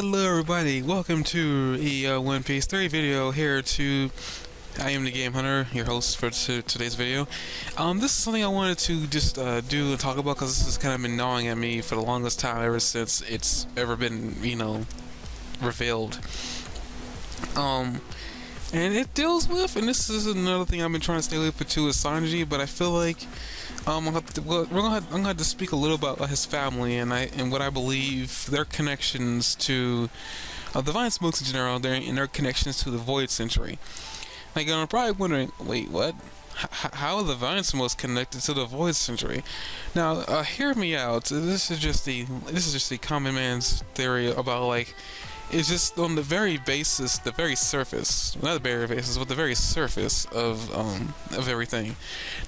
Hello everybody, welcome to a One Piece 3 video here to... I am the Game Hunter, your host for today's video. This is something I wanted to just do and talk about because this has kind of been gnawing at me for the longest time ever since it's ever been, revealed. And it deals with, and this is another thing I've been trying to stay away from too, is Sanji, but I feel like I'm gonna have to speak a little about his family and what I believe their connections to the Vinsmokes in general, and their connections to the Void Century. Like, I'm probably wondering, wait, what? How are the Vinsmokes connected to the Void Century? Now, hear me out. This is just the common man's theory about, like, it's just on the very basis, the very surface, not the very basis, but the very surface of everything.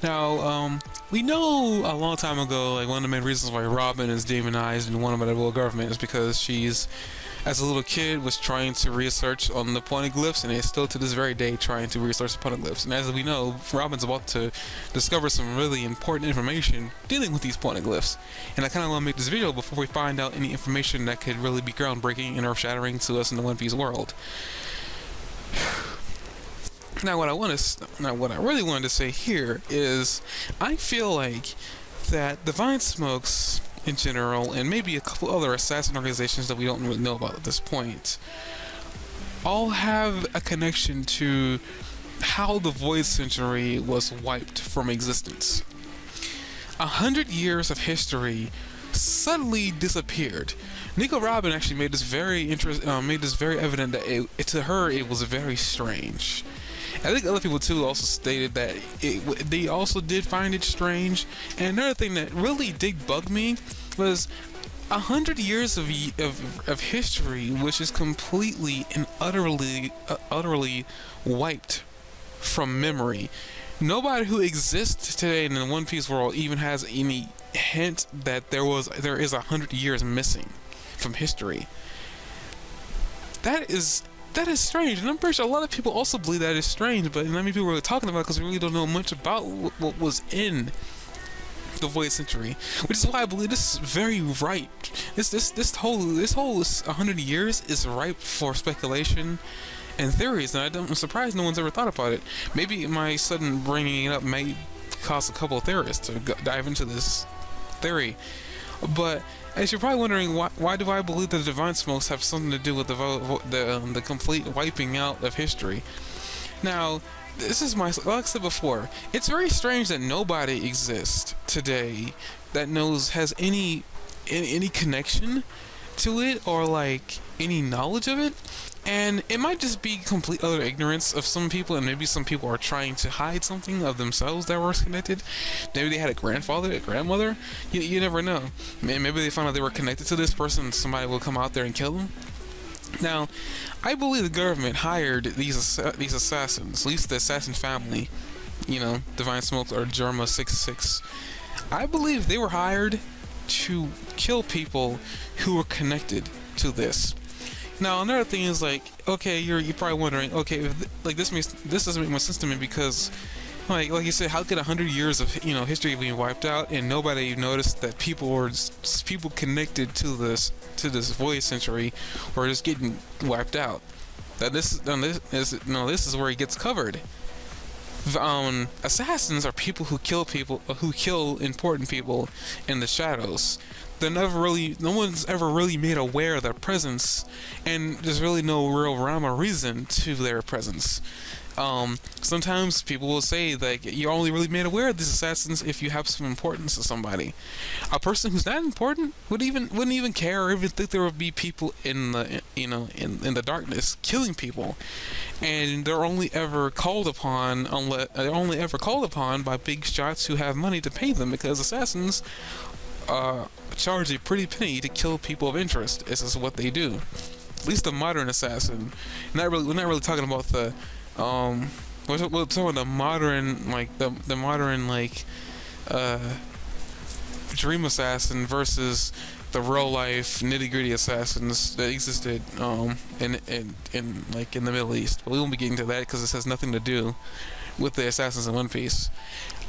Now, we know a long time ago, like, one of the main reasons why Robin is demonized and wanted by the world government is because she's, as a little kid, was trying to research on the poneglyphs, and is still to this very day trying to research the poneglyphs. And as we know, Robin's about to discover some really important information dealing with these poneglyphs. And I kind of want to make this video before we find out any information that could really be groundbreaking and earth-shattering to us in the One Piece world. Now, what I really wanted to say here is, I feel like that the Vinsmokes in general, and maybe a couple other assassin organizations that we don't really know about at this point, all have a connection to how the Void Century was wiped from existence. 100 years of history suddenly disappeared. Nico Robin actually made this very evident that to her it was very strange. I think other people too also stated that they also did find it strange. And another thing that really did bug me was 100 years of history, which is completely and utterly wiped from memory. Nobody who exists today in the One Piece world even has any hint that there is 100 years missing from history. That is strange, and I'm pretty sure a lot of people also believe that is strange, but not many people are really talking about it because we really don't know much about what was in the Void Century, which is why I believe this is very ripe. This whole 100 years is ripe for speculation and theories, and I'm surprised no one's ever thought about it. Maybe my sudden bringing it up may cause a couple of theorists to dive into this theory, but as you're probably wondering, why do I believe that the Vinsmokes have something to do with the complete wiping out of history? Now, this is like I said before, it's very strange that nobody exists today that has any connection to it or like any knowledge of it. And it might just be complete utter ignorance of some people, and maybe some people are trying to hide something of themselves that was connected. Maybe they had a grandfather, a grandmother. You never know. Maybe they found out they were connected to this person, and somebody will come out there and kill them. Now, I believe the government hired these assassins, at least the assassin family, the Vinsmokes or Germa 66. I believe they were hired to kill people who were connected to this. Now, another thing is, like, okay, you're probably wondering, okay, this doesn't make much sense to me because, like you said, how could 100 years of history be wiped out and nobody noticed that people connected to this Void Century were just getting wiped out? That this is where it gets covered. Assassins are people who kill important people in the shadows. No one's ever really made aware of their presence, and there's really no real rhyme or reason to their presence. Sometimes people will say that you're only really made aware of these assassins if you have some importance to somebody. A person who's not important wouldn't even care or even think there would be people in the darkness killing people, and they're only ever called upon by big shots who have money to pay them, because assassins charge a pretty penny to kill people of interest. This is what they do. At least the modern assassin. We're not really talking about the we're talking about the modern, like the modern dream assassin versus the real life nitty gritty assassins that existed in the Middle East. But we won't be getting to that because this has nothing to do with the assassins in One Piece.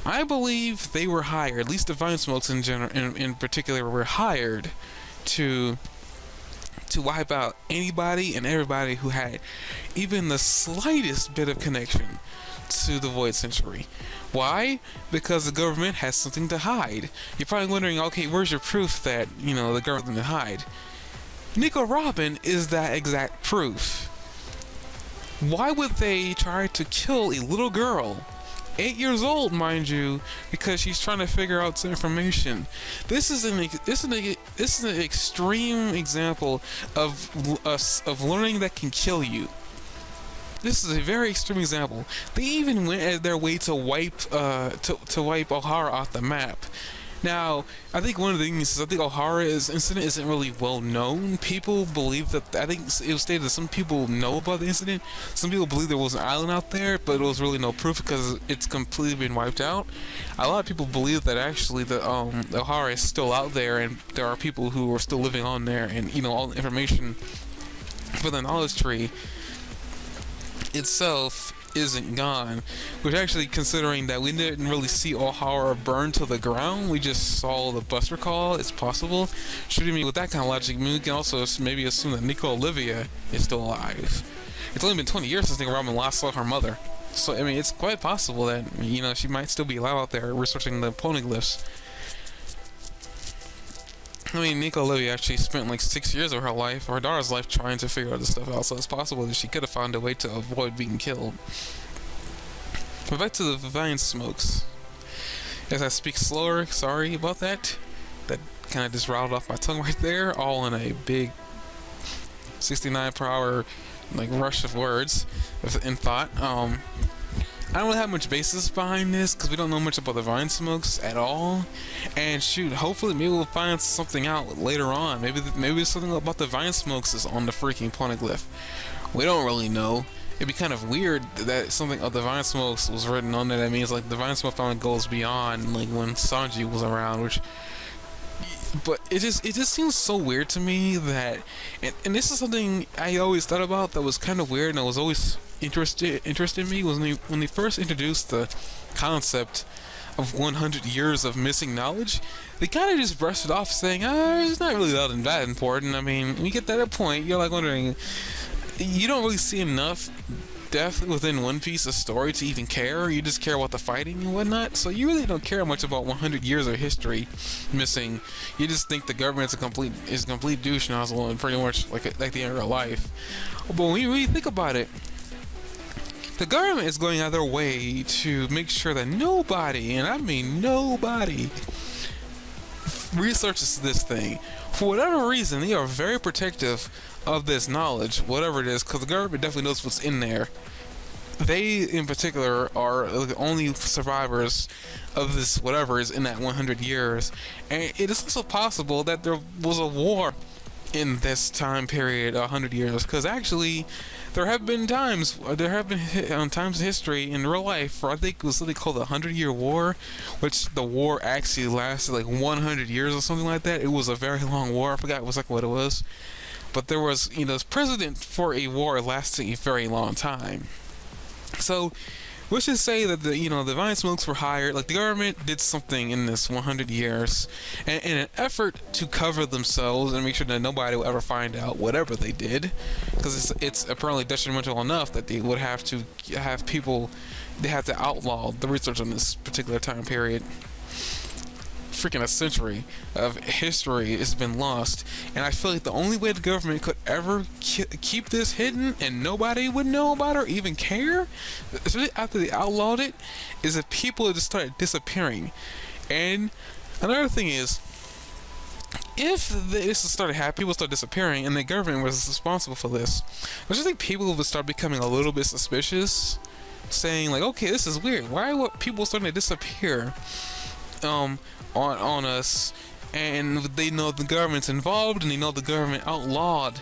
I believe they were hired, at least the Vinsmokes in particular, were hired to to wipe out anybody and everybody who had even the slightest bit of connection to the Void Century. Why? Because the government has something to hide. You're probably wondering, okay, where's your proof that, the government can hide? Nico Robin is that exact proof. Why would they try to kill a little girl, 8 years old, mind you, because she's trying to figure out some information? This is an extreme example of learning that can kill you. This is a very extreme example. They even went at their way to wipe O'Hara off the map. Now, I think one of the things is O'Hara's incident isn't really well known. People believe that, I think it was stated that some people know about the incident. Some people believe there was an island out there, but there was really no proof because it's completely been wiped out. A lot of people believe that actually the O'Hara is still out there, and there are people who are still living on there, and all the information for the knowledge tree itself isn't gone, which actually, considering that we didn't really see O'Hara burn to the ground, we just saw the buster call. It's possible. Shooting me with that kind of logic, we can also maybe assume that Nico Olivia is still alive. It's only been 20 years since Nico Robin last saw her mother, so it's quite possible that she might still be alive out there researching the poneglyphs. Nico Olivia actually spent like 6 years of her life, or her daughter's life, trying to figure all this stuff out, so it's possible that she could have found a way to avoid being killed. But back to the Vinsmokes. As I speak slower, sorry about that. That kind of just rattled off my tongue right there, all in a big 69 per hour rush of words in thought. I don't really have much basis behind this because we don't know much about the Vinsmokes at all. And shoot, hopefully maybe we'll find something out later on. Maybe something about the Vinsmokes is on the freaking poneglyph. We don't really know. It'd be kind of weird that something of the Vinsmokes was written on there. That means the Vinsmoke finally goes beyond when Sanji was around, but it just seems so weird to me that, and this is something I always thought about that was kind of weird, and I was always interested in me, was when they first introduced the concept of 100 years of missing knowledge. They kind of just brushed it off, saying, it's not really that important. When you get to that point, you're wondering, you don't really see enough depth within One Piece's story to even care. You just care about the fighting and whatnot, so you really don't care much about 100 years of history missing. You just think the government's a complete douche nozzle, and pretty much like the end of real life. But when you really think about it, the government is going out of their way to make sure that nobody, and I mean nobody, researches this thing. For whatever reason, they are very protective of this knowledge, whatever it is, because the government definitely knows what's in there. They, in particular, are the only survivors of this whatever is in that 100 years. And it is also possible that there was a war in this time period, 100 years, because actually there have been times in history in real life where I think it was something called the 100-Year War, which the war actually lasted 100 years or something like that. It was a very long war. I forgot what it was, but there was precedent for a war lasting a very long time. So let's just say that the Vinsmokes were hired, the government did something in this 100 years, and in an effort to cover themselves and make sure that nobody will ever find out whatever they did, because it's apparently detrimental enough that they would have to have people, they have to outlaw the research on this particular time period. Freaking a century of history has been lost, and I feel like the only way the government could ever keep this hidden and nobody would know about it or even care, especially after they outlawed it, is if people just started disappearing. And another thing is, if this started happening, people start disappearing, and the government was responsible for this, I just think people would start becoming a little bit suspicious, saying okay, this is weird. Why are people starting to disappear on us? And they know the government's involved, and they know the government outlawed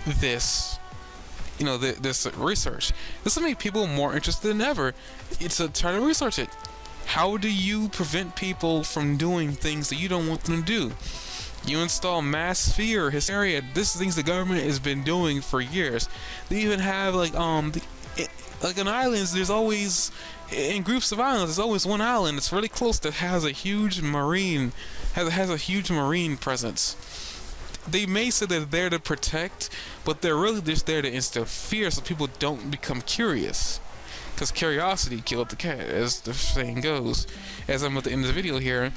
this this research. This will make people more interested than ever. It's to try to research it. How do you prevent people from doing things that you don't want them to do? You install mass fear, hysteria. This is things the government has been doing for years. They even have on islands, there's always, in groups of islands, there's always one island that's really close that has a huge marine presence. they may say they're there to protect, but they're really just there to instill fear so people don't become curious. Because curiosity killed the cat, as the saying goes. As I'm at the end of the video here,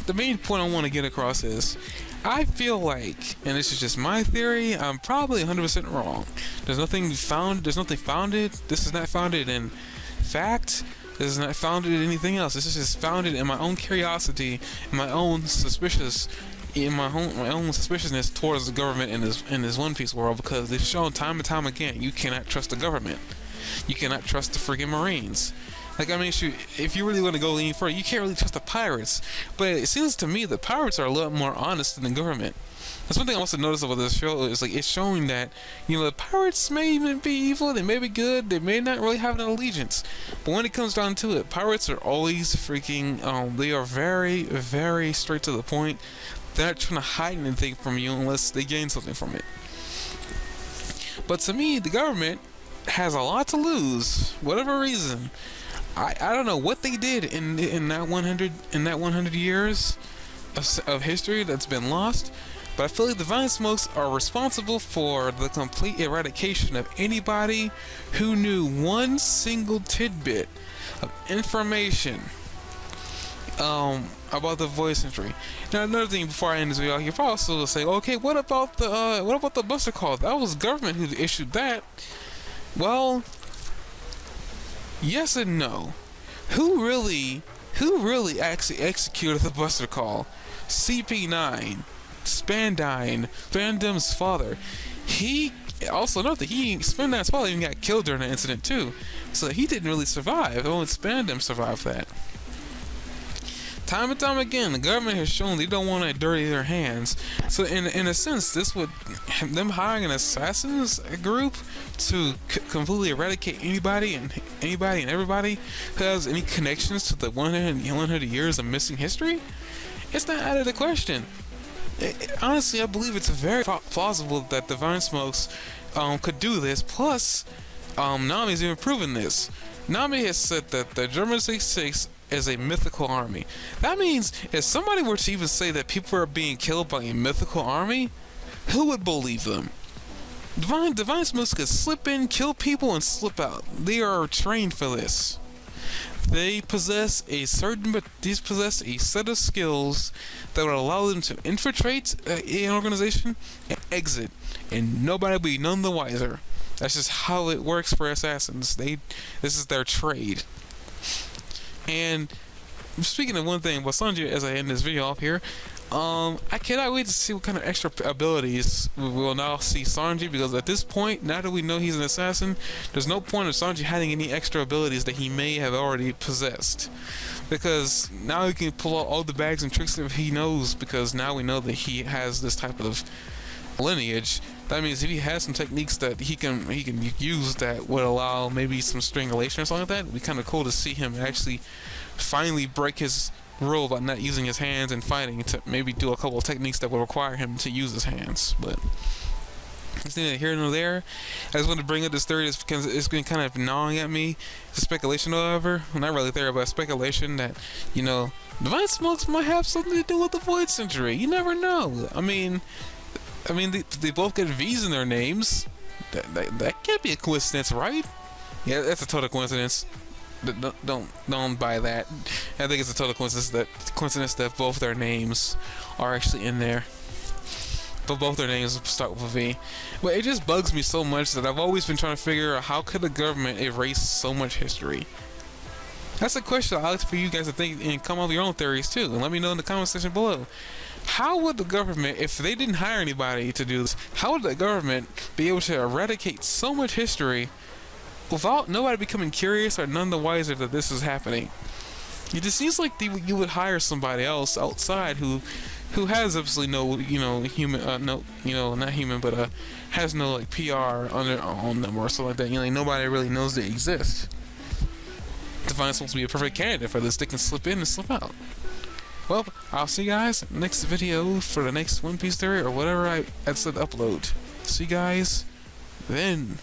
the main point I want to get across is, I feel like, and this is just my theory, I'm probably 100% wrong. There's nothing founded. This is not founded in fact. This is not founded in anything else. This is just founded in my own curiosity, in my own suspiciousness towards the government in this One Piece world, because they've shown time and time again you cannot trust the government. You cannot trust the friggin' Marines. Like, I mean, shoot, if you really want to go any further, you can't really trust the pirates. But it seems to me the pirates are a lot more honest than the government. That's one thing I also noticed about this show, is like, it's showing that, you know, the pirates may even be evil, they may be good, they may not really have an allegiance. But when it comes down to it, pirates are always freaking, they are very, very straight to the point. They're not trying to hide anything from you unless they gain something from it. But to me, the government has a lot to lose, whatever reason. I don't know what they did in that 100 years of history that's been lost, but I feel like the Vinsmokes are responsible for the complete eradication of anybody who knew one single tidbit of information about the void century. Now, another thing before I end this video, you probably also say, okay, what about the Buster Call? That was government who issued that. Well, yes and no. Who really actually executed the Buster Call? CP9, Spandam's father. He also note that Spandam's father even got killed during the incident too. So he didn't really survive. Only Spandam survived that. Time and time again, the government has shown they don't want to dirty their hands. So in a sense, this would, them hiring an assassins group to completely eradicate anybody and everybody who has any connections to the 100 years of missing history, it's not out of the question. Honestly, I believe it's very plausible that the Vinsmokes could do this. Plus, Nami's even proven this. Nami has said that the German 66 is a mythical army. That means if somebody were to even say that people are being killed by a mythical army, who would believe them? The Vinsmokes could slip in, kill people, and slip out. They are trained for this. They possess a set of skills that would allow them to infiltrate an organization and exit, and nobody will be none the wiser. That's just how it works for assassins. This is their trade. And speaking of one thing about Sanji, as I end this video off here, I cannot wait to see what kind of extra abilities we will now see Sanji, because at this point, now that we know he's an assassin, there's no point of Sanji having any extra abilities that he may have already possessed. Because now he can pull out all the bags and tricks that he knows, because now we know that he has this type of lineage. That means if he has some techniques that he can use that would allow maybe some strangulation or something like that, it'd be kind of cool to see him actually finally break his rule about not using his hands and fighting, to maybe do a couple of techniques that would require him to use his hands. But it's neither here nor there. I just wanted to bring up this theory because it's been kind of gnawing at me. It's speculation, however. Well, not really theory, but speculation that, you know, the Vinsmokes might have something to do with the Void Century. You never know. I mean, they both get V's in their names. That can't be a coincidence, right? Yeah, that's a total coincidence. Don't buy that. I think it's a total coincidence that both their names are actually in there. But both their names start with a V. But it just bugs me so much that I've always been trying to figure out, how could the government erase so much history? That's a question I'd like for you guys to think and come up with your own theories too. And let me know in the comment section below. How would the government, if they didn't hire anybody to do this, how would the government be able to eradicate so much history without nobody becoming curious or none the wiser that this is happening? It just seems like you would hire somebody else outside who has absolutely no, human, not human, but has no like PR on them or something like that. Nobody really knows they exist. The Vinsmokes to be a perfect candidate for this. They can slip in and slip out. Well, I'll see you guys next video for the next One Piece theory or whatever I said upload. See you guys then.